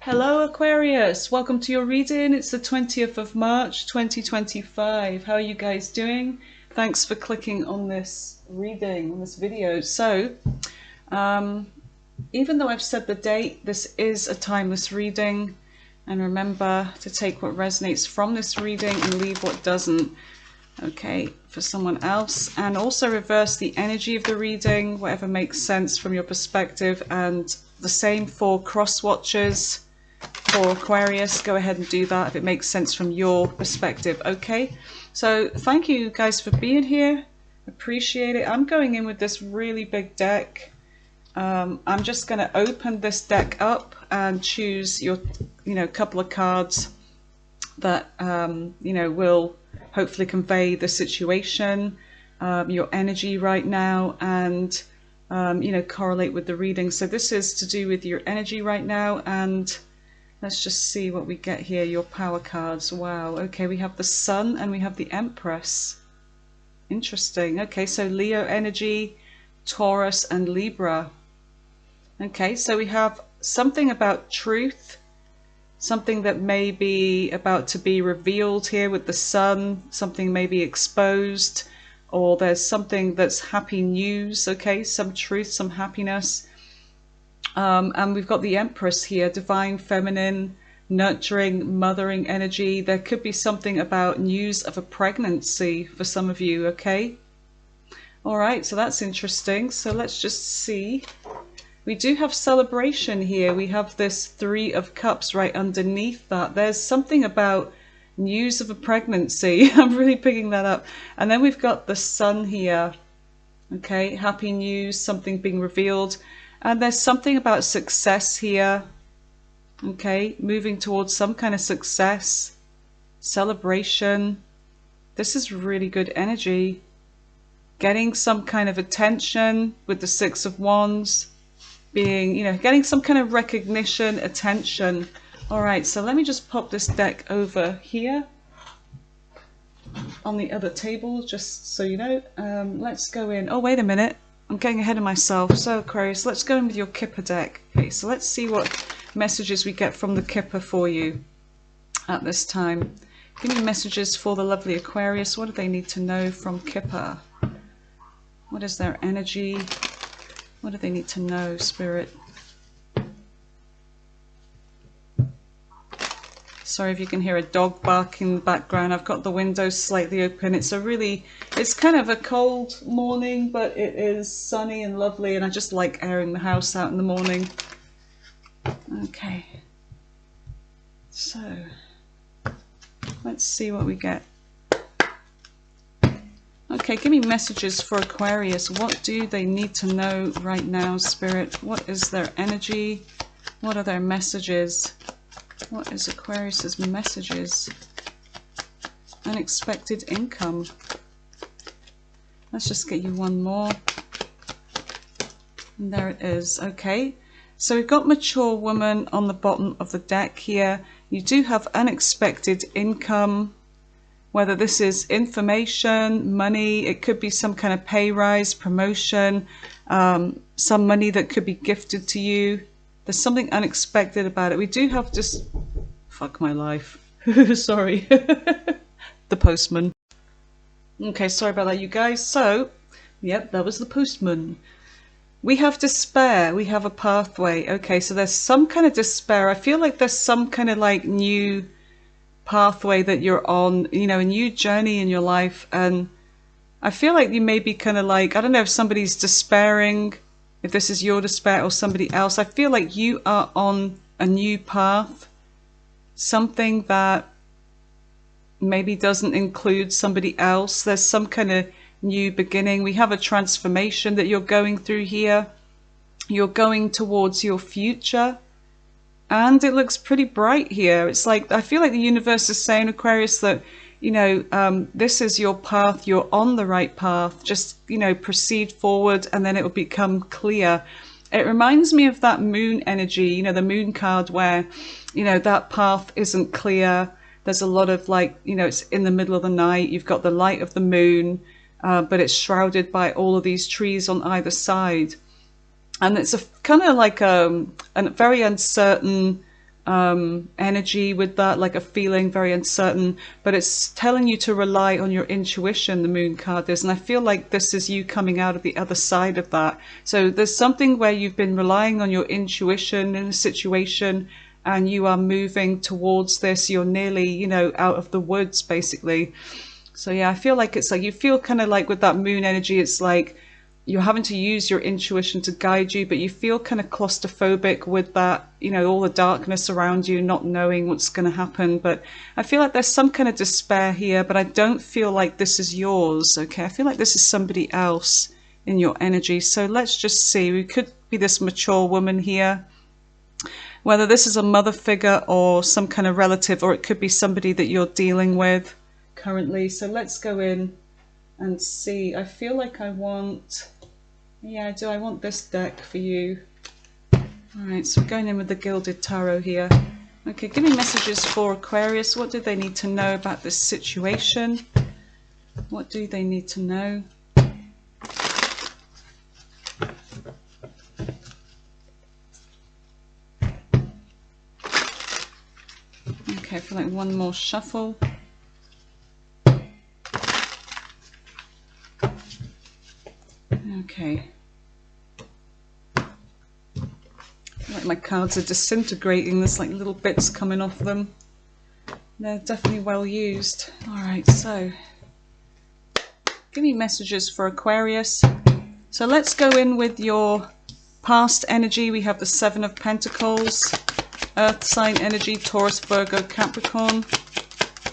Hello Aquarius, welcome to your reading. It's the 20th of March 2025. How are you guys doing? Thanks for clicking on this reading, on this video. So, even though I've said the date, this is a timeless reading. And remember to take what resonates from this reading and leave what doesn't. Okay, for someone else. And also reverse the energy of the reading, whatever makes sense from your perspective. And the same for cross watchers. For Aquarius, go ahead and do that if it makes sense from your perspective. Okay, so thank you guys for being here. Appreciate it. I'm going in with this really big deck. I'm just going to open this deck up and choose your, couple of cards that, will hopefully convey the situation, your energy right now, and, correlate with the reading. So this is to do with your energy right now, and let's just see what we get here. Your power cards. Wow. Okay, we have the Sun and we have the Empress. Interesting. Okay, so Leo energy, Taurus and Libra. Okay, so we have something about truth, something that may be about to be revealed here with the Sun, something may be exposed, or there's something that's happy news. Okay, some truth, some happiness. And we've got the Empress here, divine feminine, nurturing, mothering energy. There could be something about news of a pregnancy for some of you, okay? All right, so that's interesting. So let's just see. We do have celebration here. We have this Three of Cups right underneath that. There's something about news of a pregnancy. I'm really picking that up. And then we've got the Sun here. Okay, happy news, something being revealed. And there's something about success here. Okay, moving towards some kind of success, celebration. This is really good energy. Getting some kind of attention with the Six of Wands. Being, getting some kind of recognition, attention. All right, so let me just pop this deck over here on the other table, just so you know. Let's go in. Oh, wait a minute. I'm getting ahead of myself. So Aquarius, let's go in with your Kipper deck. Okay, so let's see what messages we get from the Kipper for you at this time. Give me messages for the lovely Aquarius. What do they need to know from Kipper? What is their energy? What do they need to know, Spirit? Sorry if you can hear a dog bark in the background. I've got the windows slightly open. It's kind of a cold morning, but it is sunny and lovely, and I just like airing the house out in the morning. Okay. So, let's see what we get. Okay, give me messages for Aquarius. What do they need to know right now, Spirit? What is their energy? What are their messages? What is Aquarius's messages? Unexpected income. Let's just get you one more. And there it is. Okay. So we've got mature woman on the bottom of the deck here. You do have unexpected income. Whether this is information, money, it could be some kind of pay rise, promotion, some money that could be gifted to you. There's something unexpected about it. We do have just... Fuck my life. Sorry. The postman. Okay, sorry about that, you guys. So, yep, that was the postman. We have despair. We have a pathway. Okay, so there's some kind of despair. I feel like there's some kind of like new pathway that you're on, a new journey in your life. And I feel like you may be kind of like, I don't know if somebody's despairing, if this is your despair or somebody else. I feel like you are on a new path, something that maybe doesn't include somebody else. There's some kind of new beginning. We have a transformation that you're going through here. You're going towards your future, and it looks pretty bright here. It's like, I feel like the universe is saying, Aquarius, that this is your path. You're on the right path. Just, proceed forward, and then it will become clear. It reminds me of that moon energy, the moon card, where, that path isn't clear. There's a lot of it's in the middle of the night. You've got the light of the moon, but it's shrouded by all of these trees on either side. And it's a kind of like a very uncertain, energy with that, like a feeling very uncertain, but it's telling you to rely on your intuition, the moon card is, and I feel like this is you coming out of the other side of that. So there's something where you've been relying on your intuition in a situation and you are moving towards this. You're nearly, you know, out of the woods basically. So yeah, I feel like it's like you feel kind of like with that moon energy, it's like you're having to use your intuition to guide you, but you feel kind of claustrophobic with that, you know, all the darkness around you, not knowing what's going to happen. But I feel like there's some kind of despair here, but I don't feel like this is yours, okay? I feel like this is somebody else in your energy. So let's just see. We could be this mature woman here, whether this is a mother figure or some kind of relative, or it could be somebody that you're dealing with currently. So let's go in and see. I feel like I want... Yeah, I want this deck for you. Alright, so we're going in with the Gilded Tarot here. Okay, give me messages for Aquarius. What do they need to know about this situation? What do they need to know? Okay, I feel like one more shuffle. Okay. I feel like my cards are disintegrating. There's like little bits coming off them. They're definitely well used. Alright, so give me messages for Aquarius. So let's go in with your past energy. We have the Seven of Pentacles, Earth sign energy, Taurus, Virgo, Capricorn.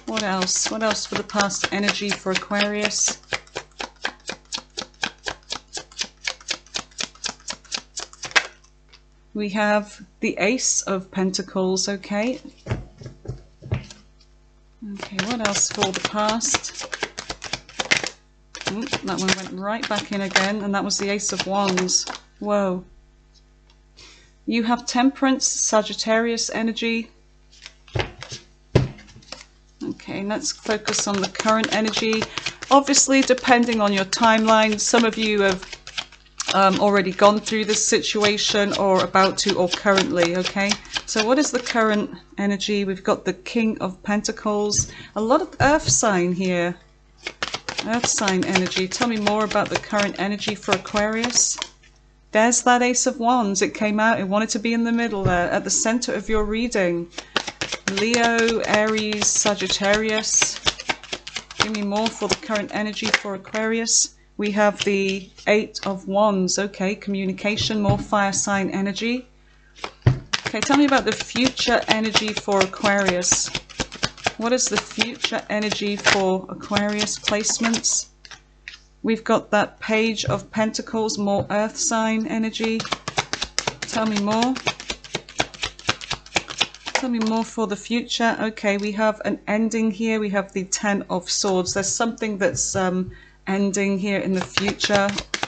What else? What else for the past energy for Aquarius? We have the Ace of Pentacles, okay. Okay, what else for the past? That one went right back in again, and that was the Ace of Wands. Whoa. You have Temperance, Sagittarius energy. Okay, let's focus on the current energy. Obviously, depending on your timeline, some of you have already gone through this situation or about to or currently, okay? So what is the current energy? We've got the King of Pentacles. A lot of earth sign here. Earth sign energy. Tell me more about the current energy for Aquarius. There's that Ace of Wands. It came out. It wanted to be in the middle there, at the center of your reading. Leo, Aries, Sagittarius. Give me more for the current energy for Aquarius. We have the Eight of Wands. Okay, communication, more fire sign energy. Okay, tell me about the future energy for Aquarius. What is the future energy for Aquarius placements? We've got that Page of Pentacles, more earth sign energy. Tell me more. Tell me more for the future. Okay, we have an ending here. We have the Ten of Swords. There's something that's ending here in the future,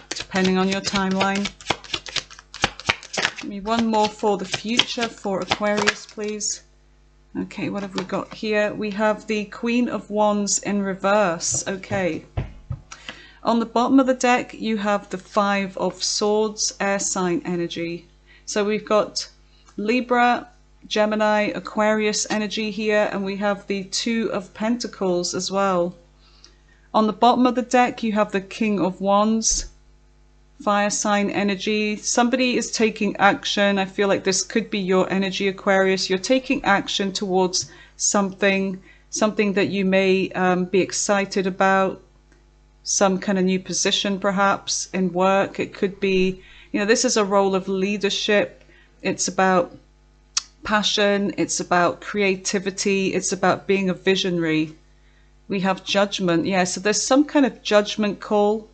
depending on your timeline. Give me one more for the future for Aquarius, please. Okay, what have we got here? We have the Queen of Wands in reverse. Okay. On the bottom of the deck, you have the Five of Swords, air sign energy. So we've got Libra, Gemini, Aquarius energy here, and we have the Two of Pentacles as well. On the bottom of the deck, you have the King of Wands, fire sign energy. Somebody is taking action. I feel like this could be your energy, Aquarius. You're taking action towards something that you may be excited about, some kind of new position perhaps in work. It could be, you know, this is a role of leadership. It's about passion. It's about creativity. It's about being a visionary. We have Judgment. Yeah, so there's some kind of judgment call,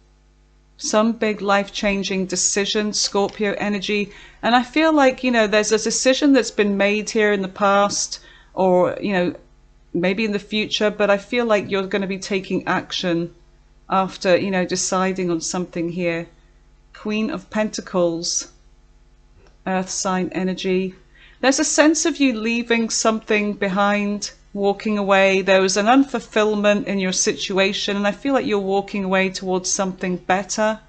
some big life-changing decision, Scorpio energy. And I feel like, you know, there's a decision that's been made here in the past, or, you know, maybe in the future, but I feel like you're going to be taking action after, you know, deciding on something here. Queen of Pentacles, earth sign energy. There's a sense of you leaving something behind, walking away. There was an unfulfillment in your situation, and I feel like you're walking away towards something better.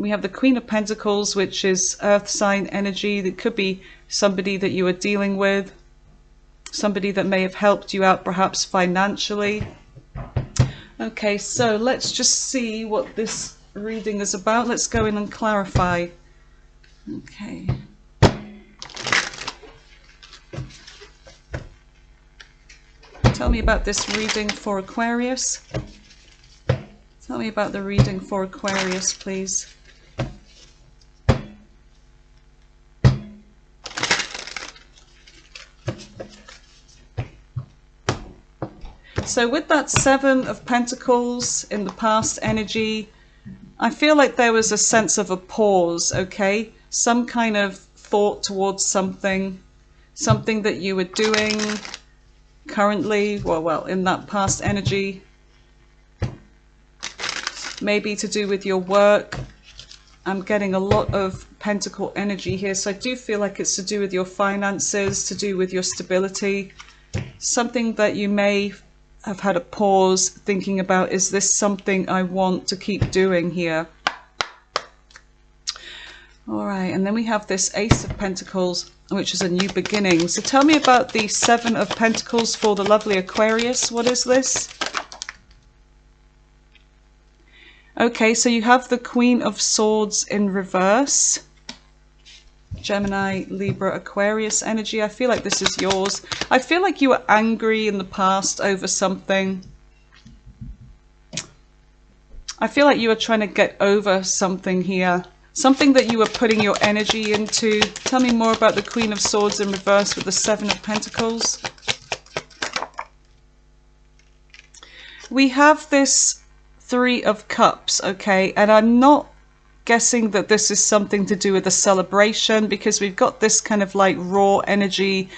We have the Queen of Pentacles, which is earth sign energy. That could be somebody that you are dealing with, somebody that may have helped you out perhaps financially. Okay, so let's just see what this reading is about. Let's go in and clarify. Okay. Tell me about this reading for Aquarius. Tell me about the reading for Aquarius, please. So with that Seven of Pentacles in the past energy, I feel like there was a sense of a pause, okay? Some kind of thought towards something that you were doing currently, well, in that past energy. Maybe to do with your work. I'm getting a lot of pentacle energy here, so I do feel like it's to do with your finances, to do with your stability. Something that you may have had a pause thinking about, is this something I want to keep doing here? All right, and then we have this Ace of Pentacles, which is a new beginning. So tell me about the Seven of Pentacles for the lovely Aquarius. What is this? Okay, so you have the Queen of Swords in reverse. Gemini, Libra, Aquarius energy. I feel like this is yours. I feel like you were angry in the past over something. I feel like you were trying to get over something here. Something that you were putting your energy into. Tell me more about the Queen of Swords in reverse with the Seven of Pentacles. We have this Three of Cups, okay? And I'm not guessing that this is something to do with a celebration, because we've got this kind of like raw energy,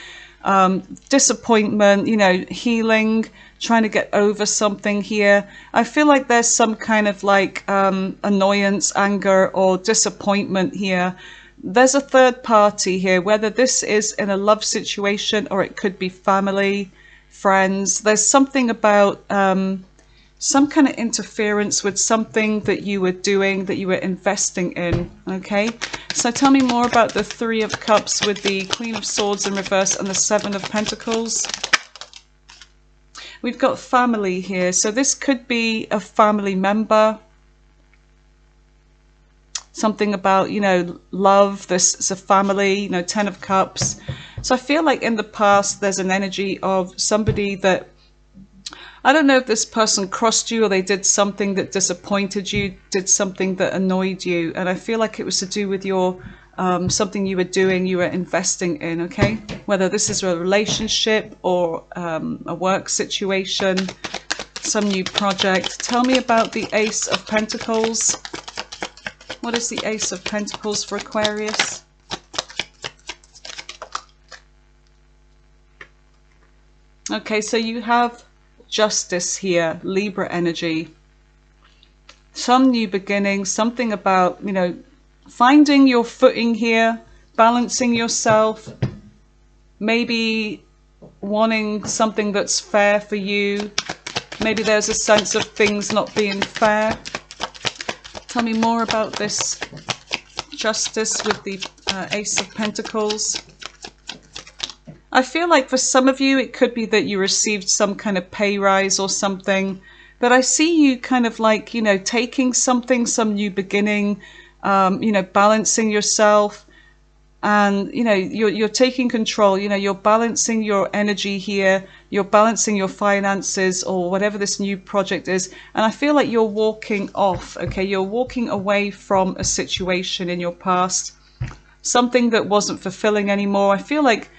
disappointment, you know, healing, trying to get over something here. I feel like there's some kind of like annoyance, anger, or disappointment here. There's a third party here, whether this is in a love situation or it could be family, friends. There's something about some kind of interference with something that you were doing, that you were investing in, okay? So tell me more about the Three of Cups with the Queen of Swords in reverse and the Seven of Pentacles. We've got family here, so this could be a family member. Something about, you know, love, this is a family, you know, Ten of Cups. So I feel like in the past there's an energy of somebody that, I don't know if this person crossed you or they did something that disappointed you, did something that annoyed you. And I feel like it was to do with your, something you were doing, you were investing in, okay? Whether this is a relationship or a work situation, some new project. Tell me about the Ace of Pentacles. What is the Ace of Pentacles for Aquarius? Okay, so you have Justice here, Libra energy. Some new beginning, something about, you know, finding your footing here, balancing yourself, maybe wanting something that's fair for you. Maybe there's a sense of things not being fair. Tell me more about this Justice with the Ace of Pentacles. I feel like for some of you, it could be that you received some kind of pay rise or something. But I see you kind of like, you know, taking something, some new beginning, you know, balancing yourself. And, you know, you're taking control, you know, you're balancing your energy here. You're balancing your finances or whatever this new project is. And I feel like you're walking off, okay? You're walking away from a situation in your past. Something that wasn't fulfilling anymore. I feel like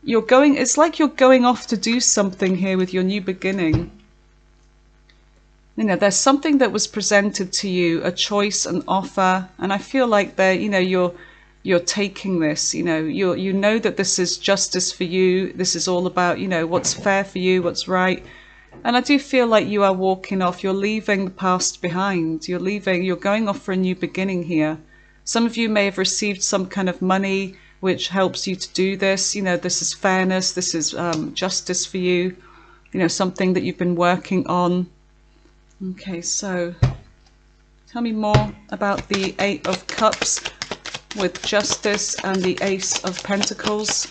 you're going, it's like you're going off to do something here with your new beginning. You know, there's something that was presented to you, a choice, an offer, and I feel like there, you know, you're taking this, you know that this is justice for you. This is all about, you know, what's fair for you, what's right. And I do feel like you are walking off, you're leaving the past behind. You're leaving, you're going off for a new beginning here. Some of you may have received some kind of money which helps you to do this. You know, this is fairness, this is justice for you, you know, something that you've been working on. Okay, so Tell me more about the Eight of Cups with Justice and the Ace of Pentacles.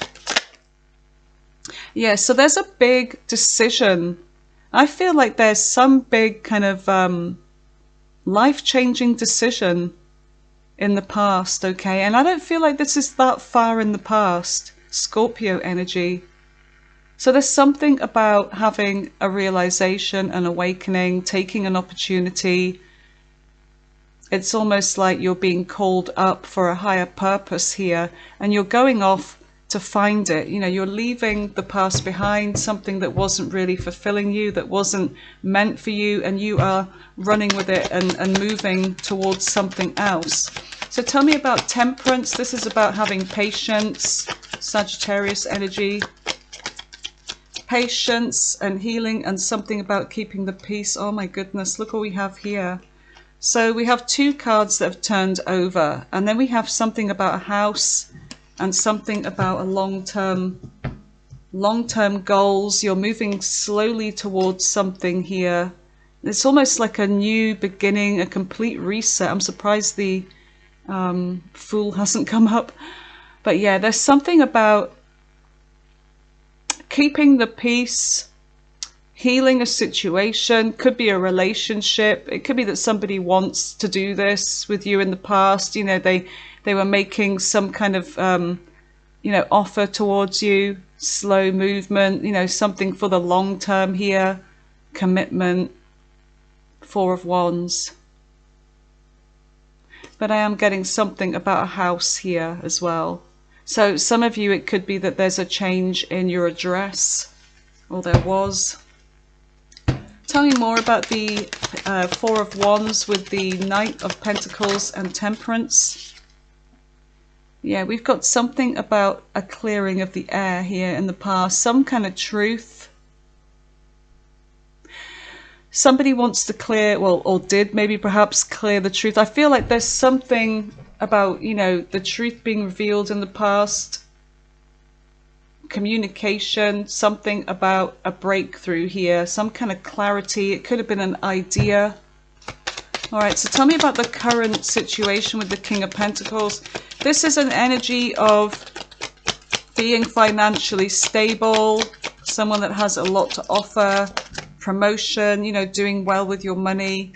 Yeah, so there's a big decision. I feel like there's some big kind of life-changing decision in the past, okay? And I don't feel like this is that far in the past. Scorpio energy. So there's something about having a realization, an awakening, taking an opportunity. It's almost like you're being called up for a higher purpose here, and you're going off to find it. You know, you're leaving the past behind, something that wasn't really fulfilling you, that wasn't meant for you, and you are running with it and moving towards something else. So tell me about Temperance. This is about having patience, Sagittarius energy. Patience and healing, and something about keeping the peace. Oh my goodness, look what we have here. So we have two cards that have turned over, and then we have something about a house and something about a long-term goals. You're moving slowly towards something here. It's almost like a new beginning, a complete reset. I'm surprised the Fool hasn't come up. But yeah, there's something about keeping the peace, healing a situation. Could be a relationship. It could be that somebody wants to do this with you in the past. You know, they were making some kind of you know, offer towards you. Slow movement, you know, something for the long term here. Commitment. Four of Wands. But I am getting something about a house here as well. So some of you, it could be that there's a change in your address, or there was. Tell me more about the Four of Wands with the Knight of Pentacles and Temperance. Yeah, we've got something about a clearing of the air here in the past, some kind of truth. Somebody wants to clear, well, or did maybe perhaps clear the truth. I feel like there's something about, you know, the truth being revealed in the past. Communication, something about a breakthrough here, some kind of clarity. It could have been an idea. All right, so tell me about the current situation with the King of Pentacles. This is an energy of being financially stable, someone that has a lot to offer, promotion, you know, doing well with your money.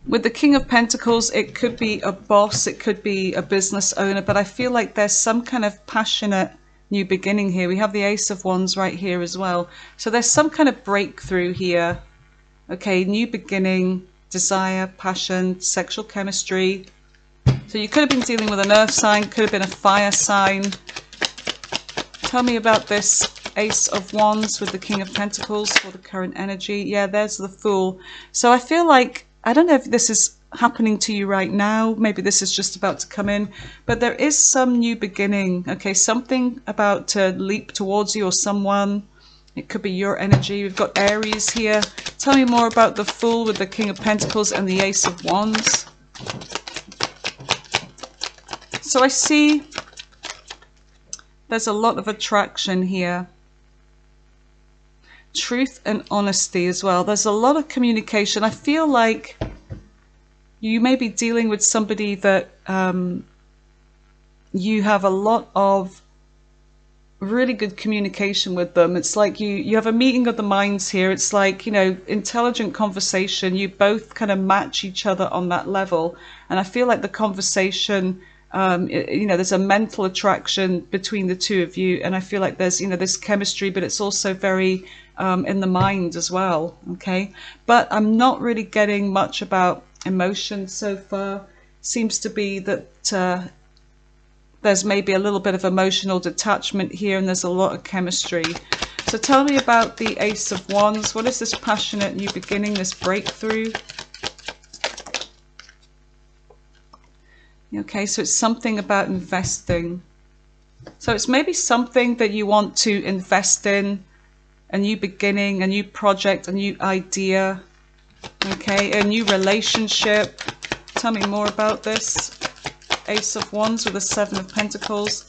With the King of Pentacles, it could be a boss, it could be a business owner, but I feel like there's some kind of passionate new beginning here. We have the Ace of Wands right here as well. So there's some kind of breakthrough here. Okay, new beginning, desire, passion, sexual chemistry. So you could have been dealing with an earth sign, could have been a fire sign. Tell me about this Ace of Wands with the King of Pentacles for the current energy. Yeah, there's the Fool. So I feel like, I don't know if this is happening to you right now. Maybe this is just about to come in. But there is some new beginning. Okay, something about to leap towards you or someone. It could be your energy. We've got Aries here. Tell me more about the Fool with the King of Pentacles and the Ace of Wands. So I see there's a lot of attraction here. Truth and honesty as well. There's a lot of communication. I feel like you may be dealing with somebody that you have a lot of really good communication with them. It's like you have a meeting of the minds here. It's like, you know, intelligent conversation. You both kind of match each other on that level. And I feel like the conversation, you know, there's a mental attraction between the two of you. And I feel like there's, you know, this chemistry, but it's also very in the mind as well. Okay. But I'm not really getting much about emotion so far. Seems to be that there's maybe a little bit of emotional detachment here, and there's a lot of chemistry. So tell me about the Ace of Wands. What is this passionate new beginning, this breakthrough? Okay, so it's something about investing. So it's maybe something that you want to invest in, a new beginning, a new project, a new idea. Okay, a new relationship. Tell me more about this. Ace of Wands with the Seven of Pentacles.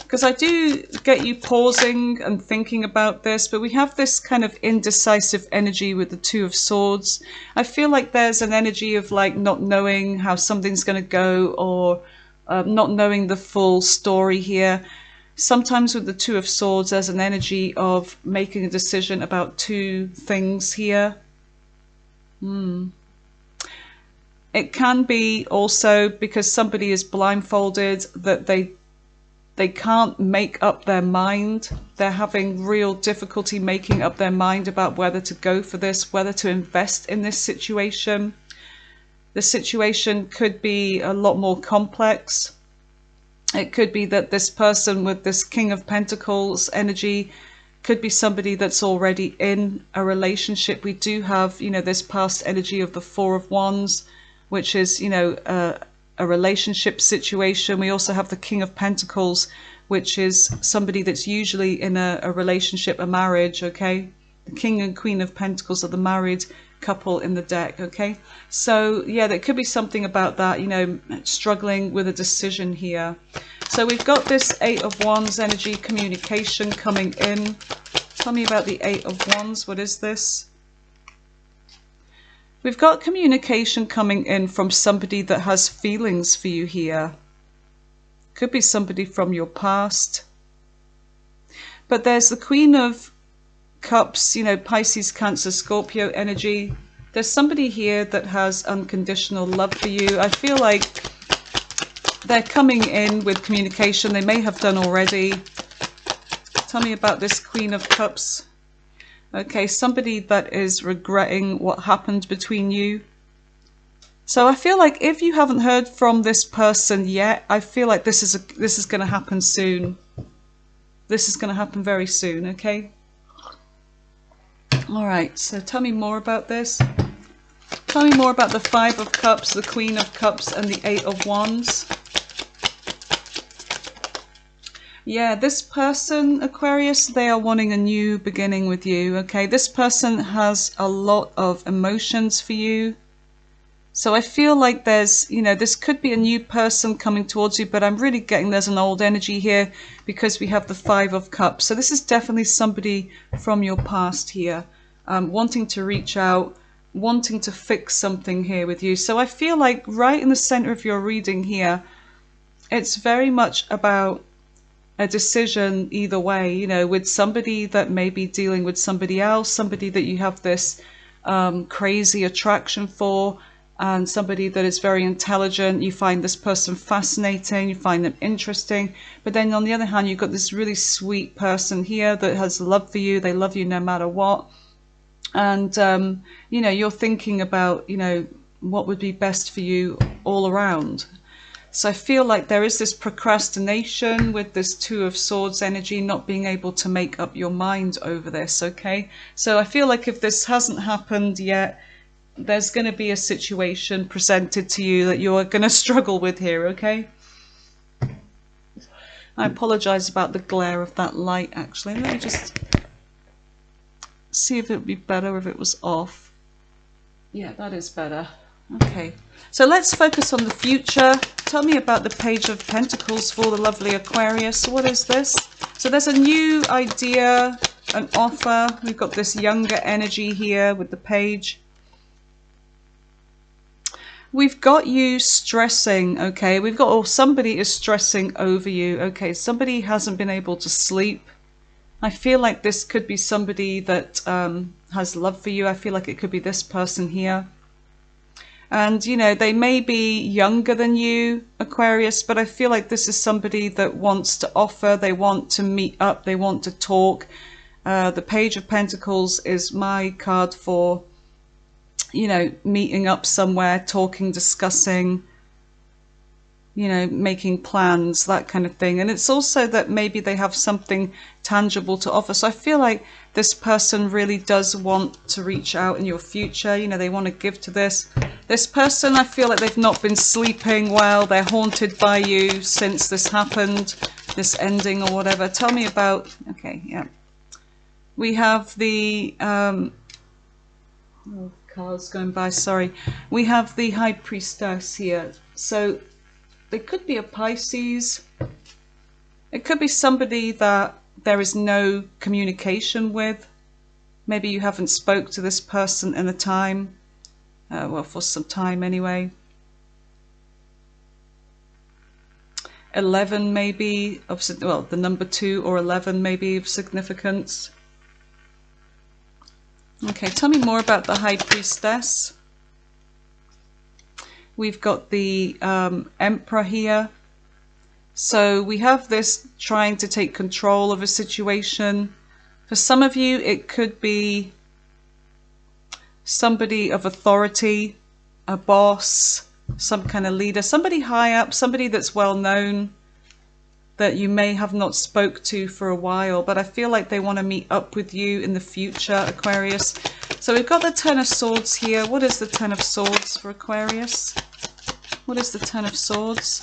because I do get you pausing and thinking about this, but we have this kind of indecisive energy with the Two of Swords. I feel like there's an energy of like not knowing how something's going to go, or not knowing the full story here. Sometimes with the Two of Swords, there's an energy of making a decision about two things here. It can be also because somebody is blindfolded, that they can't make up their mind. They're having real difficulty making up their mind about whether to go for this, whether to invest in this situation. The situation could be a lot more complex. It could be that this person with this King of Pentacles energy could be somebody that's already in a relationship. We do have, you know, this past energy of the Four of Wands, which is, you know, a relationship situation. We also have the King of Pentacles, which is somebody that's usually in a relationship, a marriage, okay? The King and Queen of Pentacles are the married couple in the deck, okay? So yeah, there could be something about that, you know, struggling with a decision here. So we've got this Eight of Wands energy, communication coming in. Tell me about the Eight of Wands. What is this? We've got communication coming in from somebody that has feelings for you here. Could be somebody from your past. But there's the Queen of Cups, you know, Pisces, Cancer, Scorpio energy. There's somebody here that has unconditional love for you. I feel like they're coming in with communication. They may have done already. Tell me about this Queen of Cups. Okay, somebody that is regretting what happened between you. So I feel like if you haven't heard from this person yet, I feel like this is going to happen soon. This is going to happen very soon, okay? All right, so tell me more about this. Tell me more about the Five of Cups, the Queen of Cups, and the Eight of Wands. Yeah, this person, Aquarius, they are wanting a new beginning with you, okay? This person has a lot of emotions for you. So I feel like there's, you know, this could be a new person coming towards you, but I'm really getting there's an old energy here because we have the Five of Cups. So this is definitely somebody from your past here, wanting to reach out, wanting to fix something here with you. So I feel like right in the center of your reading here, it's very much about a decision either way, you know, with somebody that may be dealing with somebody else, somebody that you have this crazy attraction for, and somebody that is very intelligent. You find this person fascinating, you find them interesting, but then on the other hand, you've got this really sweet person here that has love for you. They love you no matter what. And, you know, you're thinking about, you know, what would be best for you all around. So I feel like there is this procrastination with this Two of Swords energy, not being able to make up your mind over this, okay? So I feel like if this hasn't happened yet, there's going to be a situation presented to you that you're going to struggle with here, okay? I apologize about the glare of that light, actually. Let me just see if it would be better if it was off. Yeah, that is better. Okay, so let's focus on the future. Tell me about the Page of Pentacles for the lovely Aquarius. What is this? So there's a new idea, an offer. We've got this younger energy here with the Page. We've got you stressing, okay? We've got, oh, somebody is stressing over you, okay? Somebody hasn't been able to sleep. I feel like this could be somebody that has love for you. I feel like it could be this person here. And, you know, they may be younger than you, Aquarius, but I feel like this is somebody that wants to offer. They want to meet up. They want to talk. The Page of Pentacles is my card for, you know, meeting up somewhere, talking, discussing, you know, making plans, that kind of thing. And it's also that maybe they have something tangible to offer. So I feel like this person really does want to reach out in your future. You know, they want to give to this. This person, I feel like they've not been sleeping well. They're haunted by you since this happened, this ending or whatever. Tell me about, okay, yeah. We have the, oh, cards going by, sorry. We have the High Priestess here. So they could be a Pisces. It could be somebody that there is no communication with. Maybe you haven't spoke to this person in a time, well, for some time anyway. 11 maybe, well, the number 2 or 11 may be of significance. Okay, tell me more about the High Priestess. We've got the Emperor here. So we have this trying to take control of a situation. For some of you, it could be somebody of authority, a boss, some kind of leader, somebody high up, somebody that's well known that you may have not spoke to for a while, but I feel like they want to meet up with you in the future, Aquarius. So we've got the Ten of Swords here. What is the Ten of Swords for Aquarius? What is the Ten of Swords?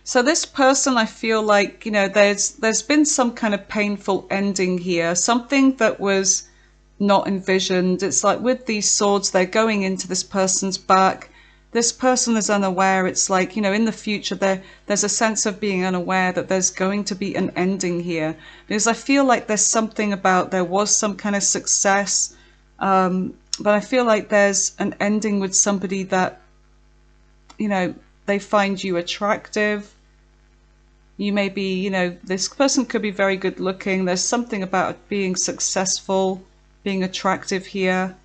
So this person, I feel like, you know, there's been some kind of painful ending here, something that was not envisioned. It's like with these swords, they're going into this person's back. This person is unaware. It's like, you know, in the future, there's a sense of being unaware that there's going to be an ending here. Because I feel like there's something about, there was some kind of success, but I feel like there's an ending with somebody that, you know, they find you attractive. You may be, you know, this person could be very good looking. There's something about being successful, being attractive here.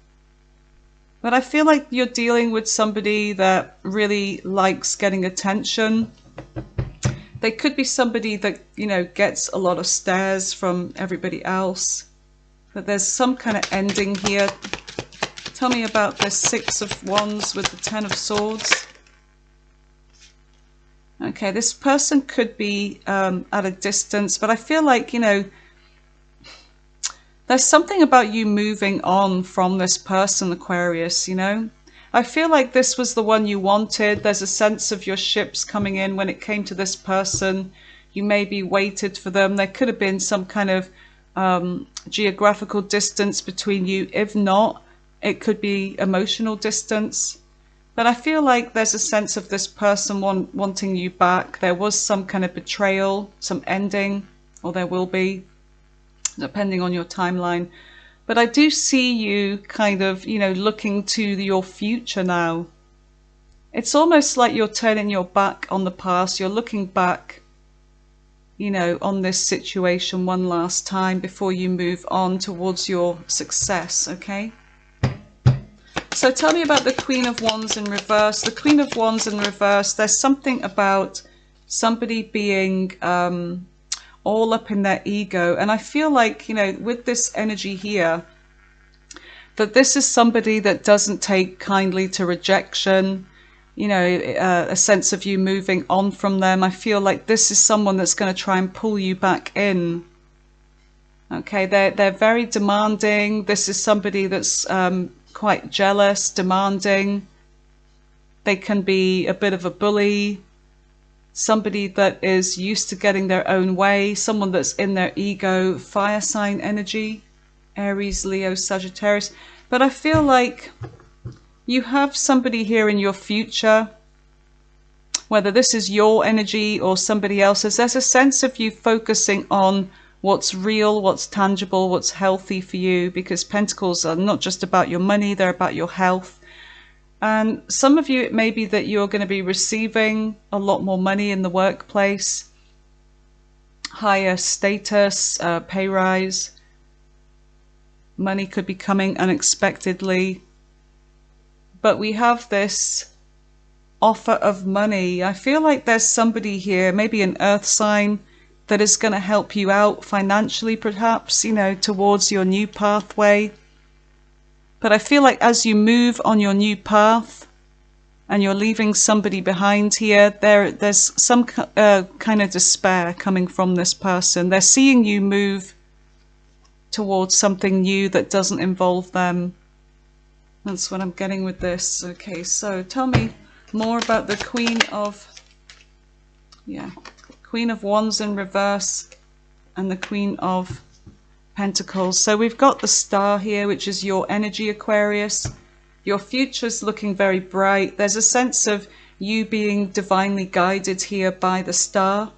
But I feel like you're dealing with somebody that really likes getting attention. They could be somebody that, you know, gets a lot of stares from everybody else. But there's some kind of ending here. Tell me about the Six of Wands with the Ten of Swords. Okay, this person could be at a distance, but I feel like, you know, there's something about you moving on from this person, Aquarius, you know. I feel like this was the one you wanted. There's a sense of your ships coming in when it came to this person. You maybe waited for them. There could have been some kind of geographical distance between you. If not, it could be emotional distance. But I feel like there's a sense of this person wanting you back. There was some kind of betrayal, some ending, or there will be, depending on your timeline. But I do see you kind of, you know, looking to your future now. It's almost like you're turning your back on the past. You're looking back, you know, on this situation one last time before you move on towards your success, okay? So tell me about the Queen of Wands in reverse. The Queen of Wands in reverse, there's something about somebody being all up in their ego. And I feel like, you know, with this energy here, that this is somebody that doesn't take kindly to rejection, you know, a sense of you moving on from them. I feel like this is someone that's going to try and pull you back in. Okay, they're very demanding. This is somebody that's quite jealous, demanding. They can be a bit of a bully, somebody that is used to getting their own way, someone that's in their ego, fire sign energy, Aries, Leo, Sagittarius. But I feel like you have somebody here in your future, whether this is your energy or somebody else's. There's a sense of you focusing on what's real, what's tangible, what's healthy for you, because Pentacles are not just about your money, they're about your health. And some of you, it may be that you're going to be receiving a lot more money in the workplace, higher status, pay rise. Money could be coming unexpectedly. But we have this offer of money. I feel like there's somebody here, maybe an earth sign, that is going to help you out financially, perhaps, you know, towards your new pathway. But I feel like as you move on your new path and you're leaving somebody behind here, there's some kind of despair coming from this person. They're seeing you move towards something new that doesn't involve them. That's what I'm getting with this. Okay, so tell me more about the Queen of Wands in reverse and the Queen of Pentacles. So we've got the Star here, which is your energy, Aquarius. Your future's looking very bright. There's a sense of you being divinely guided here by the star,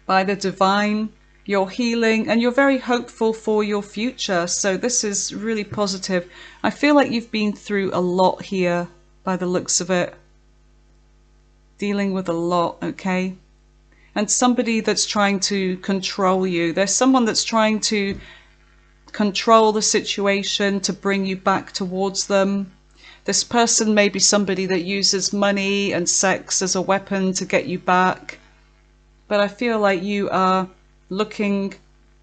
by the divine. You're healing and you're very hopeful for your future. So this is really positive. I feel like you've been through a lot here by the looks of it. Dealing with a lot, okay? And somebody that's trying to control you. There's someone that's trying to control the situation to bring you back towards them. This person may be somebody that uses money and sex as a weapon to get you back. But I feel like you are looking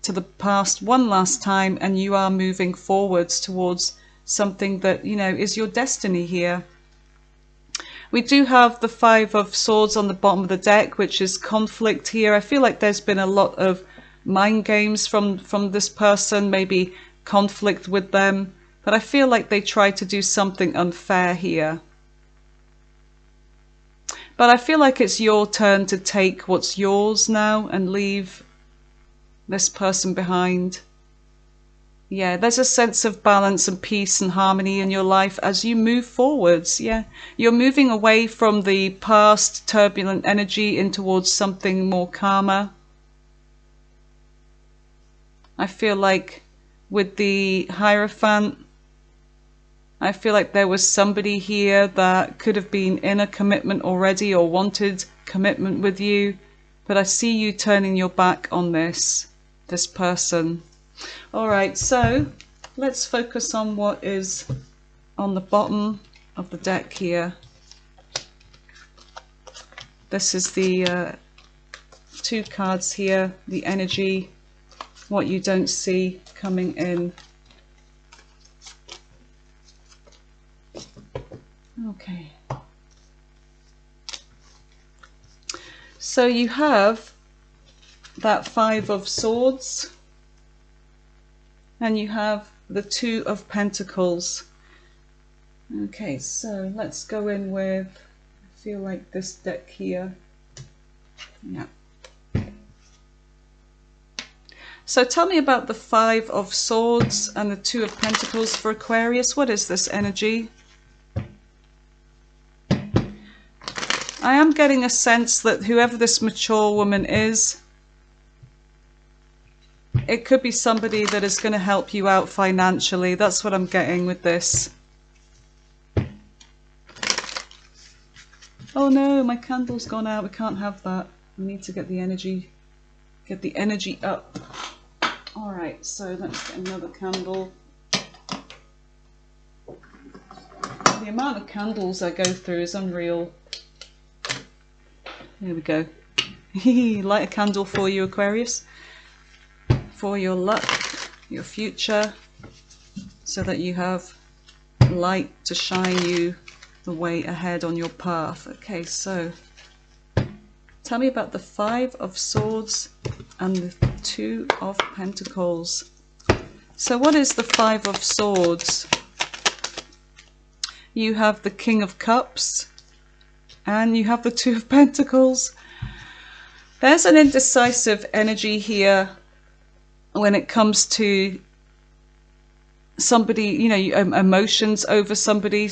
to the past one last time and you are moving forwards towards something that, you know, is your destiny here. We do have the Five of Swords on the bottom of the deck, which is conflict here. I feel like there's been a lot of mind games from this person, maybe conflict with them. But I feel like they tried to do something unfair here. But I feel like it's your turn to take what's yours now and leave this person behind. Yeah, there's a sense of balance and peace and harmony in your life as you move forwards. Yeah, you're moving away from the past turbulent energy in towards something more calmer. I feel like with the Hierophant, I feel like there was somebody here that could have been in a commitment already or wanted commitment with you, but I see you turning your back on this person. All right, so let's focus on what is on the bottom of the deck here. This is the two cards here, the energy, what you don't see coming in. Okay. So you have that Five of Swords. And you have the Two of Pentacles. Okay, so let's go in with, I feel like this deck here. Yeah. So tell me about the Five of Swords and the Two of Pentacles for Aquarius. What is this energy? I am getting a sense that whoever this mature woman is, it could be somebody that is going to help you out financially. That's what I'm getting with this. Oh no, my candle's gone out. We can't have that. We need to get the energy up. All right, so let's get another candle. The amount of candles I go through is unreal. Here we go. Light a candle for you, Aquarius. For your luck, your future, so that you have light to shine you the way ahead on your path. Okay, so tell me about the Five of Swords and the Two of Pentacles. So what is the Five of Swords? You have the King of Cups and you have the Two of Pentacles. There's an indecisive energy here when it comes to somebody, you know, emotions over somebody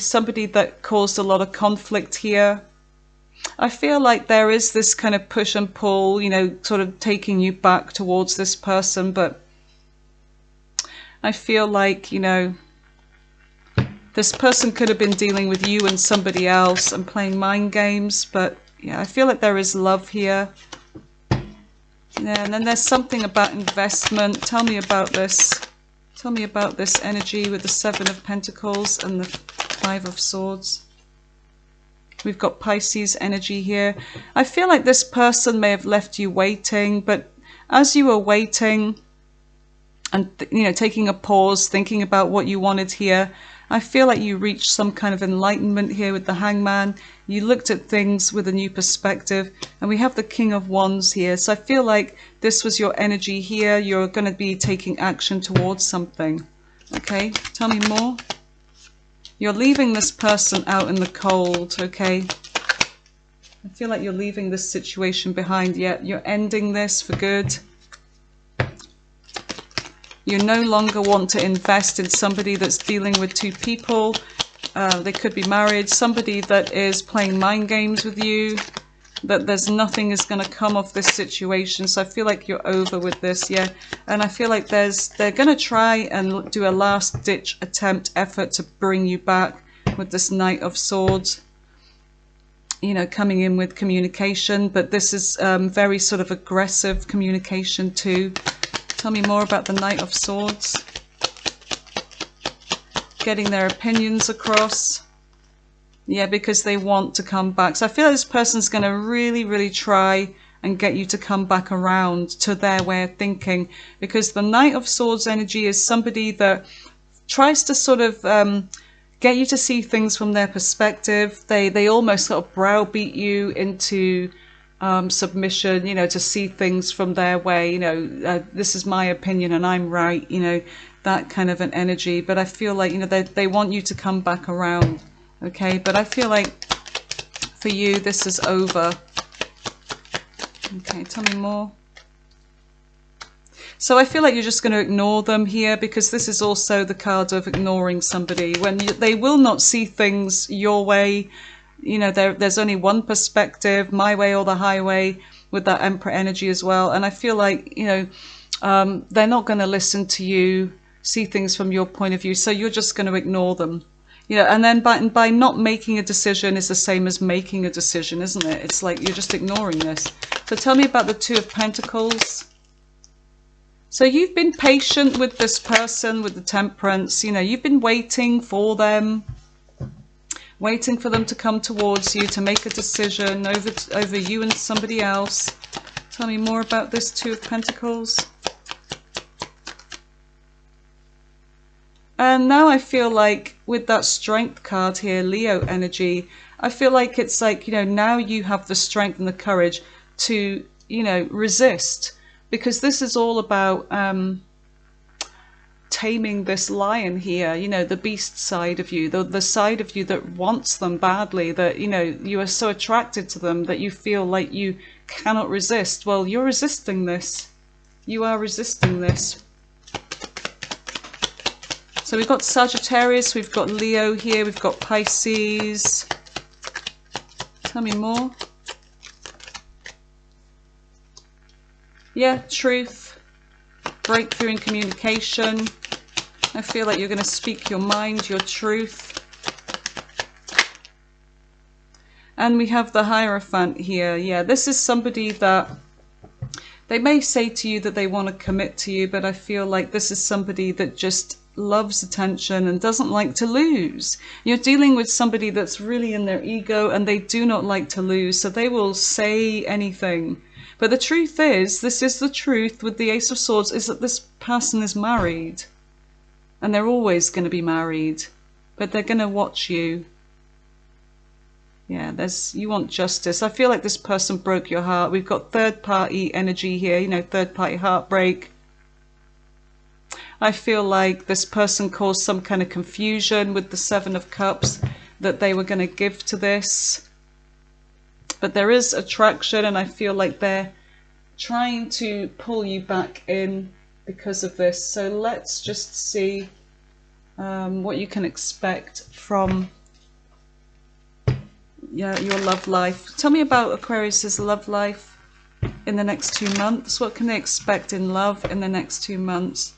that caused a lot of conflict here. I feel like there is this kind of push and pull, you know, sort of taking you back towards this person, but I feel like, you know, this person could have been dealing with you and somebody else and playing mind games, but yeah, I feel like there is love here. Yeah, and then there's something about investment. Tell me about this. Tell me about this energy with the Seven of Pentacles and the Five of Swords. We've got Pisces energy here. I feel like this person may have left you waiting, but as you were waiting and, you know, taking a pause, thinking about what you wanted here, I feel like you reached some kind of enlightenment here with the Hangman. You looked at things with a new perspective, and we have the King of Wands here. So I feel like this was your energy here. You're going to be taking action towards something. Okay, tell me more. You're leaving this person out in the cold, okay? I feel like you're leaving this situation behind. Yet you're ending this for good. You no longer want to invest in somebody that's dealing with two people. They could be married. Somebody that is playing mind games with you, that there's nothing is going to come of this situation. So I feel like you're over with this, yeah. And I feel like they're going to try and do a last ditch effort to bring you back with this Knight of Swords. You know, coming in with communication, but this is very sort of aggressive communication too. Tell me more about the Knight of Swords. Getting their opinions across. Yeah, because they want to come back. So I feel like this person's going to really, really try and get you to come back around to their way of thinking. Because the Knight of Swords energy is somebody that tries to sort of get you to see things from their perspective. They almost sort of browbeat you into submission, you know, to see things from their way. You know, this is my opinion and I'm right, you know, that kind of an energy. But I feel like, you know, they want you to come back around. Okay, but I feel like for you, this is over. Okay, tell me more. So I feel like you're just going to ignore them here, because this is also the card of ignoring somebody. When they will not see things your way. You know, there's only one perspective, my way or the highway, with that Emperor energy as well. And I feel like, you know, they're not going to listen to you, see things from your point of view. So you're just going to ignore them. You know, and then by not making a decision is the same as making a decision, isn't it? It's like you're just ignoring this. So tell me about the Two of Pentacles. So you've been patient with this person, with the Temperance. You know, you've been waiting for them, waiting for them to come towards you, to make a decision over you and somebody else. Tell me more about this Two of Pentacles. And now I feel like with that Strength card here, Leo energy, I feel like it's like, you know, now you have the strength and the courage to, you know, resist. Because this is all about taming this lion here, you know, the beast side of you, the side of you that wants them badly, that, you know, you are so attracted to them that you feel like you cannot resist. Well, you're resisting this. You are resisting this. So we've got Sagittarius, we've got Leo here, we've got Pisces. Tell me more. Yeah, truth, breakthrough in communication. I feel like you're going to speak your mind, your truth. And we have the Hierophant here. Yeah, this is somebody that they may say to you that they want to commit to you, but I feel like this is somebody that just loves attention and doesn't like to lose. You're dealing with somebody that's really in their ego and they do not like to lose, so they will say anything. But the truth is, this is the truth with the Ace of Swords, is that this person is married. And they're always going to be married. But they're going to watch you. Yeah, you want justice. I feel like this person broke your heart. We've got third party energy here, you know, third party heartbreak. I feel like this person caused some kind of confusion with the Seven of Cups that they were going to give to this. But there is attraction, and I feel like they're trying to pull you back in because of this. So let's just see what you can expect from your love life. Tell me about Aquarius's love life in the next 2 months. What can they expect in love in the next 2 months?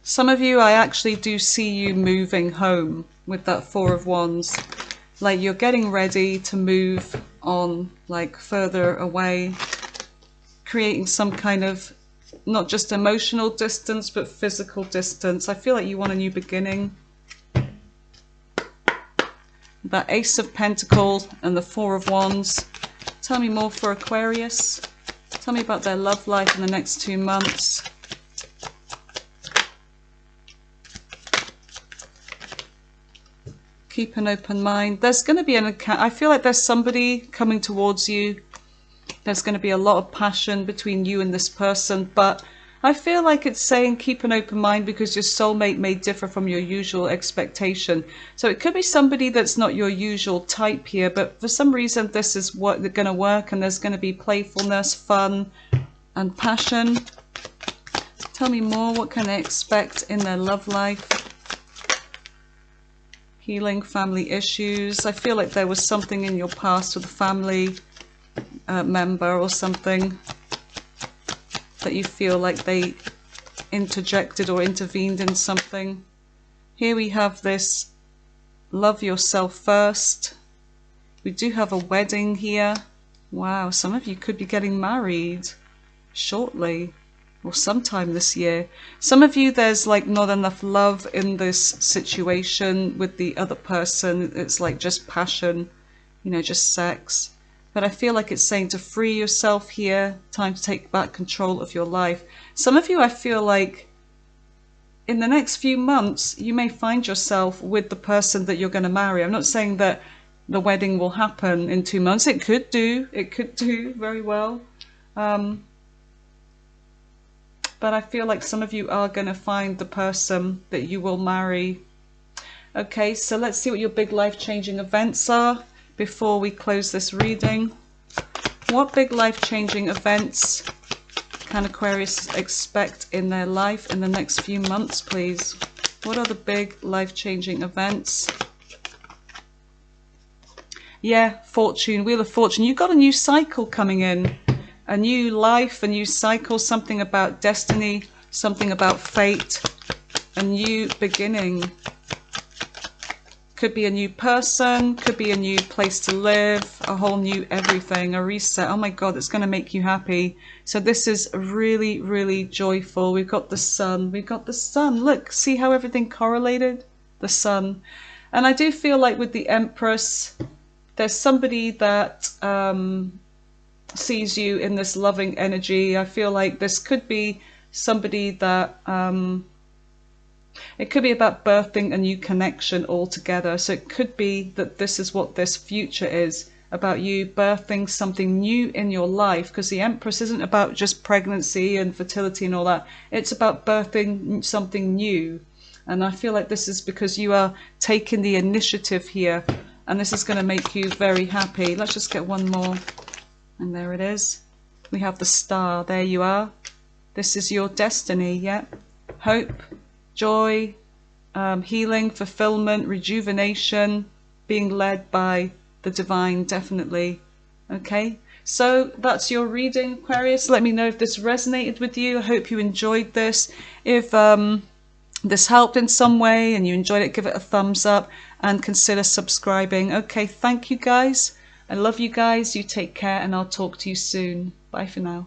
Some of you, I actually do see you moving home with that Four of Wands. Like you're getting ready to move on, like further away, creating some kind of not just emotional distance, but physical distance. I feel like you want a new beginning. That Ace of Pentacles and the Four of Wands. Tell me more for Aquarius. Tell me about their love life in the next 2 months. Keep an open mind. There's going to be an account. I feel like there's somebody coming towards you. There's going to be a lot of passion between you and this person, but I feel like it's saying keep an open mind because your soulmate may differ from your usual expectation. So it could be somebody that's not your usual type here, but for some reason this is what they're going to work, and there's going to be playfulness, fun, and passion. Tell me more. What can they expect in their love life? Healing family issues. I feel like there was something in your past with a family member or something that you feel like they interjected or intervened in something. Here we have this love yourself first. We do have a wedding here. Wow, some of you could be getting married shortly or sometime this year. Some of you, there's like not enough love in this situation with the other person. It's like just passion, you know, just sex. But I feel like it's saying to free yourself here, time to take back control of your life. Some of you, I feel like in the next few months, you may find yourself with the person that you're going to marry. I'm not saying that the wedding will happen in 2 months. It could do very well. But I feel like some of you are going to find the person that you will marry. Okay, so let's see what your big life-changing events are before we close this reading. What big life-changing events can Aquarius expect in their life in the next few months, please? What are the big life-changing events? Yeah, fortune, Wheel of Fortune. You've got a new cycle coming in. A new life, a new cycle, something about destiny, something about fate, a new beginning. Could be a new person, could be a new place to live, a whole new everything, a reset. Oh my God, it's going to make you happy. So this is really, really joyful. We've got the sun. We've got the sun. Look, see how everything correlated? The sun. And I do feel like with the Empress, there's somebody that sees you in this loving energy. I feel like this could be somebody that it could be about birthing a new connection altogether. So it could be that this is what this future is about, you birthing something new in your life, because the Empress isn't about just pregnancy and fertility and all that. It's about birthing something new. And I feel like this is because you are taking the initiative here, and this is going to make you very happy. Let's just get one more. And there it is. We have the star. There you are. This is your destiny, yeah? Hope, joy, healing, fulfillment, rejuvenation, being led by the divine, definitely. Okay, so that's your reading, Aquarius. Let me know if this resonated with you. I hope you enjoyed this. If this helped in some way and you enjoyed it, give it a thumbs up and consider subscribing. Okay, thank you guys. I love you guys. You take care, and I'll talk to you soon. Bye for now.